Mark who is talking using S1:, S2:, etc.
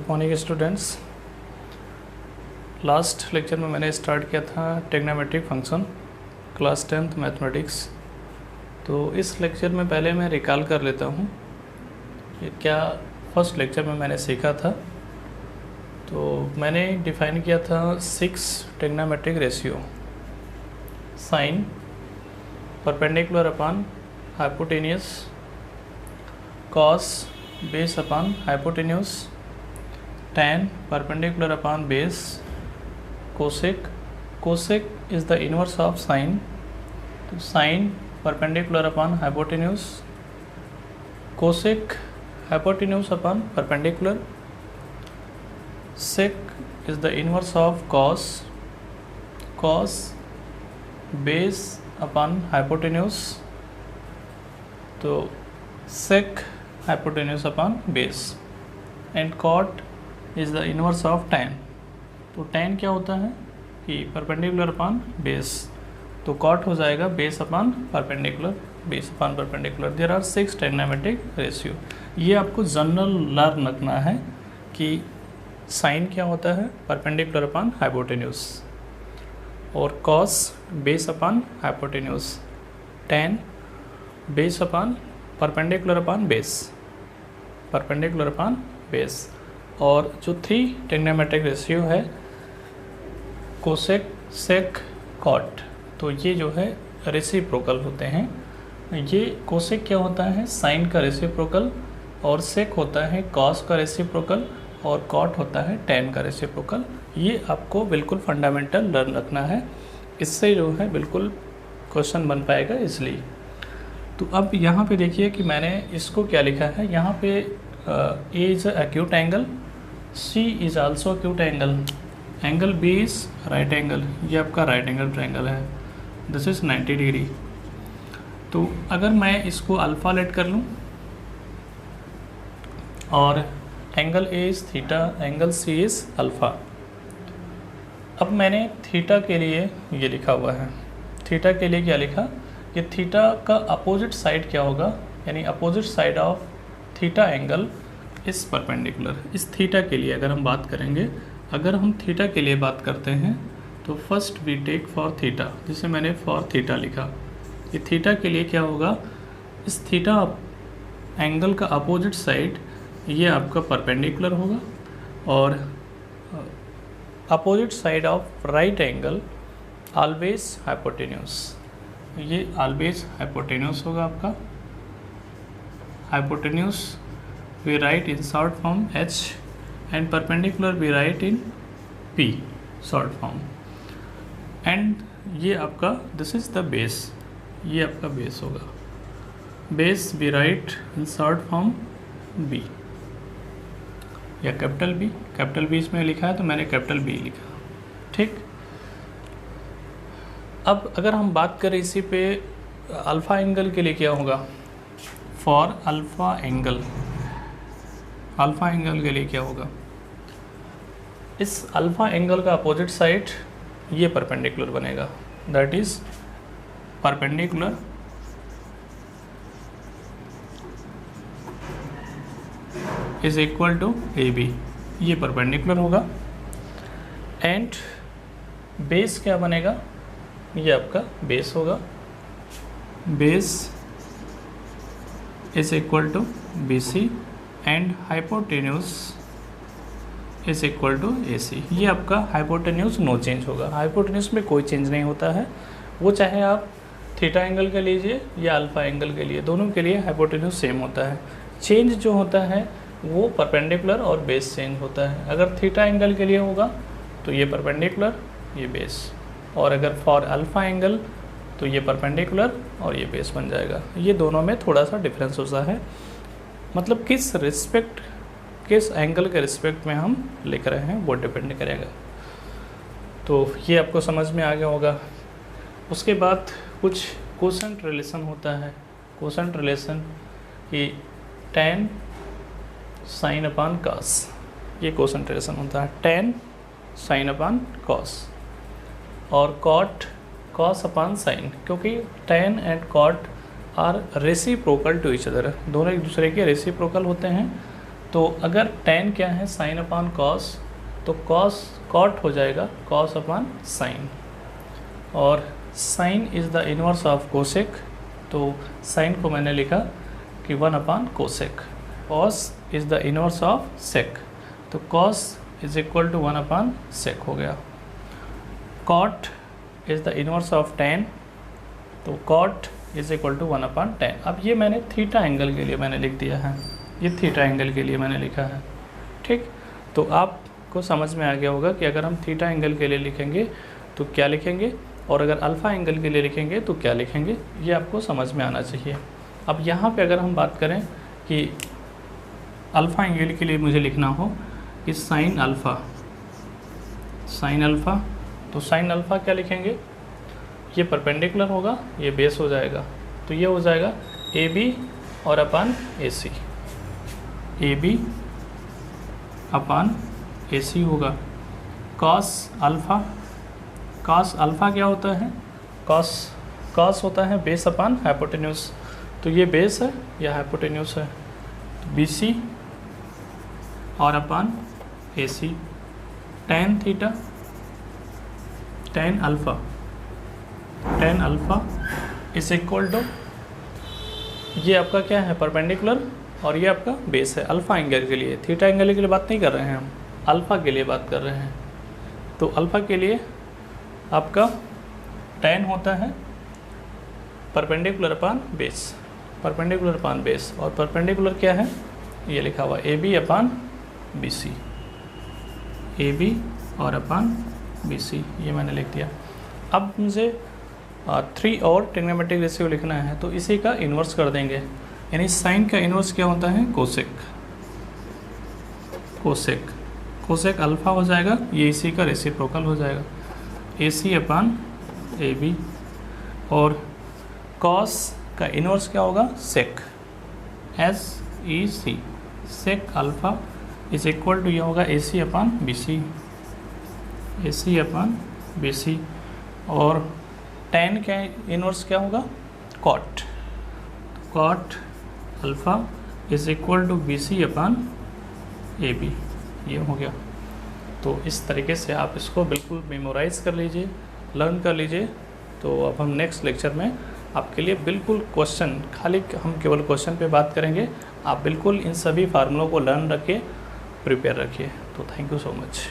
S1: Good morning students. Last lecture में मैंने start किया था trigonometric function class 10th mathematics. तो इस लेक्चर में पहले मैं रिकॉल कर लेता हूँ कि क्या फर्स्ट लेक्चर में मैंने सीखा था। तो मैंने डिफ़ाइन किया था 6 trigonometric ratio, sine, perpendicular upon hypotenuse, cos base upon hypotenuse, tan perpendicular upon base, cosec, cosec is the inverse of sine, तो sin perpendicular upon hypotenuse, cosec hypotenuse upon perpendicular, sec is the inverse of cos, cos base upon hypotenuse, तो sec hypotenuse upon base, and cot is the inverse of tan। तो tan क्या होता है कि perpendicular upon base, तो cot हो जाएगा base upon perpendicular, base upon perpendicular. There are 6 trigonometric ratio. ये आपको जनरल लर्न रखना है कि साइन क्या होता है परपेंडिकुलर अपॉन हाइपोटेन्यूस, और cos base upon hypotenuse, tan base upon perpendicular upon base, perpendicular upon base. और जो 3 ट्रिग्नोमेट्रिक रेशियो है कोसेक, सेक, कॉट, तो ये जो है रेसिप्रोकल होते हैं। ये कोसेक क्या होता है साइन का रेसिप्रोकल, और सेक होता है कॉस का रेसिप्रोकल, और कॉट होता है tan का रेसिप्रोकल। ये आपको बिल्कुल फंडामेंटल लर्न रखना है, इससे जो है बिल्कुल क्वेश्चन बन पाएगा इसलिए। तो अब यहाँ पे देखिए कि मैंने इसको क्या लिखा है। यहाँ पे A is acute angle, C is also acute angle, angle B is right angle, ये आपका राइट एंगल ट्रायंगल है, दिस इज़ 90 डिग्री। तो अगर मैं इसको अल्फ़ा लेट कर लूँ और angle A is theta, angle C is alpha. अब मैंने थीटा के लिए ये लिखा हुआ है, थीटा के लिए क्या लिखा, ये थीटा का अपोजिट साइड क्या होगा, यानी opposite side of theta angle इस परपेंडिकुलर। इस थीटा के लिए अगर हम बात करेंगे, अगर हम थीटा के लिए बात करते हैं तो first we take for theta, जिसे मैंने फॉर थीटा लिखा। ये थीटा के लिए क्या होगा, इस थीटा एंगल का अपोजिट साइड ये आपका परपेंडिकुलर होगा, और opposite side of right angle always hypotenuse, ये ऑलवेज हाइपोटेन्यूस होगा आपका। hypotenuse we write in short form H, and perpendicular we write in P short form, and ये आपका this is the base, ये आपका base होगा। base we write in short form B या capital B, capital B इसमें लिखा है तो मैंने कैपिटल B लिखा, ठीक। अब अगर हम बात करें इसी पे अल्फ़ा एंगल के लिए क्या होगा, for alpha angle, alpha angle के लिए क्या होगा, इस अल्फ़ा एंगल का अपोजिट साइड ये परपेंडिकुलर बनेगा, that is perpendicular is equal to AB, ये परपेंडिकुलर होगा। एंड बेस क्या बनेगा, ये आपका बेस होगा, base is equal to BC and hypotenuse is equal to AC। ये आपका हाइपोटेन्यूस नो चेंज होगा, हाइपोटेन्यूस में कोई चेंज नहीं होता है, वो चाहे आप थीटा एंगल के लीजिए या अल्फ़ा एंगल के लिए, दोनों के लिए हाइपोटेन्यूस सेम होता है। चेंज जो होता है वो परपेंडिकुलर और बेस चेंज होता है। अगर थीटा एंगल के लिए होगा तो ये परपेंडिकुलर, ये बेस, और अगर फॉर अल्फ़ा एंगल तो ये परपेंडिकुलर और ये बेस बन जाएगा। ये दोनों में थोड़ा सा डिफरेंस होता है, मतलब किस रिस्पेक्ट, किस एंगल के रिस्पेक्ट में हम लिख रहे हैं वो डिपेंड करेगा। तो ये आपको समझ में आ गया होगा। उसके बाद कुछ कोसेंट रिलेशन होता है, कोसेंट रिलेशन कि tan साइन अपॉन कॉस, ये कोसेंट रिलेशन होता है, tan साइन अपॉन कॉस, और कॉट कॉस अपॉन साइन, क्योंकि tan and cot are reciprocal to each other, दोनों एक दूसरे के रेसिप्रोकल होते हैं। तो अगर tan क्या है, साइन अपॉन कॉस, तो कॉस कॉट हो जाएगा कॉस अपॉन साइन, और sine is the inverse of cosec, तो साइन को मैंने लिखा कि 1 upon cosec, cos is the inverse of sec, तो cos is equal to 1 upon sec हो गया। Cot is the inverse of tan, तो cot is equal to 1 upon tan। अब ये मैंने थीटा एंगल के लिए मैंने लिख दिया है, ये थीटा एंगल के लिए मैंने लिखा है, ठीक। तो आपको समझ में आ गया होगा कि अगर हम थीटा एंगल के लिए लिखेंगे तो क्या लिखेंगे, और अगर अल्फ़ा एंगल के लिए लिखेंगे तो क्या लिखेंगे, ये आपको समझ में आना चाहिए। अब यहाँ पे अगर हम बात करें कि अल्फ़ा एंगल के लिए मुझे लिखना हो कि साइन अल्फ़ा, तो साइन अल्फ़ा क्या लिखेंगे, ये परपेंडिकुलर होगा, ये बेस हो जाएगा, तो ये हो जाएगा ए बी और upon A C, A B upon A सी होगा। कॉस अल्फ़ा, कॉस अल्फ़ा क्या होता है, कॉस होता है बेस अपान हाइपोटेन्यूस, तो ये बेस है या हाइपोटेन्यूस है, तो बी सी और upon A C. Tan theta, tan alpha is equal to, ये आपका क्या है परपेंडिकुलर, और ये आपका बेस है अल्फ़ा एंगल के लिए। थीटा एंगल के लिए बात नहीं कर रहे हैं हम, अल्फ़ा के लिए बात कर रहे हैं। तो अल्फ़ा के लिए आपका टेन होता है perpendicular upon base, perpendicular upon base, और परपेंडिकुलर क्या है, ये लिखा हुआ A B upon B C, A B और अपान बी सी, ये मैंने लिख दिया। अब मुझे 3 और ट्रिग्नोमेट्रिक रेशियो लिखना है, तो इसी का इन्वर्स कर देंगे, यानी साइन का इन्वर्स क्या होता है, कोसेक, कोसेक, कोसेक अल्फ़ा हो जाएगा, ये इसी का रेसिप्रोकल हो जाएगा, A C upon A B, और कॉस का इन्वर्स क्या होगा, sec, S E C, sec alpha is equal to, ये होगा ए सी अपान बी सी, ए सी अपान बी सी, और टेन का इन्वर्स क्या होगा, cot, cot alpha is equal to B C upon A B, ये हो गया। तो इस तरीके से आप इसको बिल्कुल मेमोराइज़ कर लीजिए, लर्न कर लीजिए। तो अब हम नेक्स्ट लेक्चर में आपके लिए बिल्कुल क्वेश्चन, खाली हम केवल क्वेश्चन पे बात करेंगे। आप बिल्कुल इन सभी फार्मूलों को लर्न रखिए, प्रिपेयर रखिए। तो थैंक यू सो मच।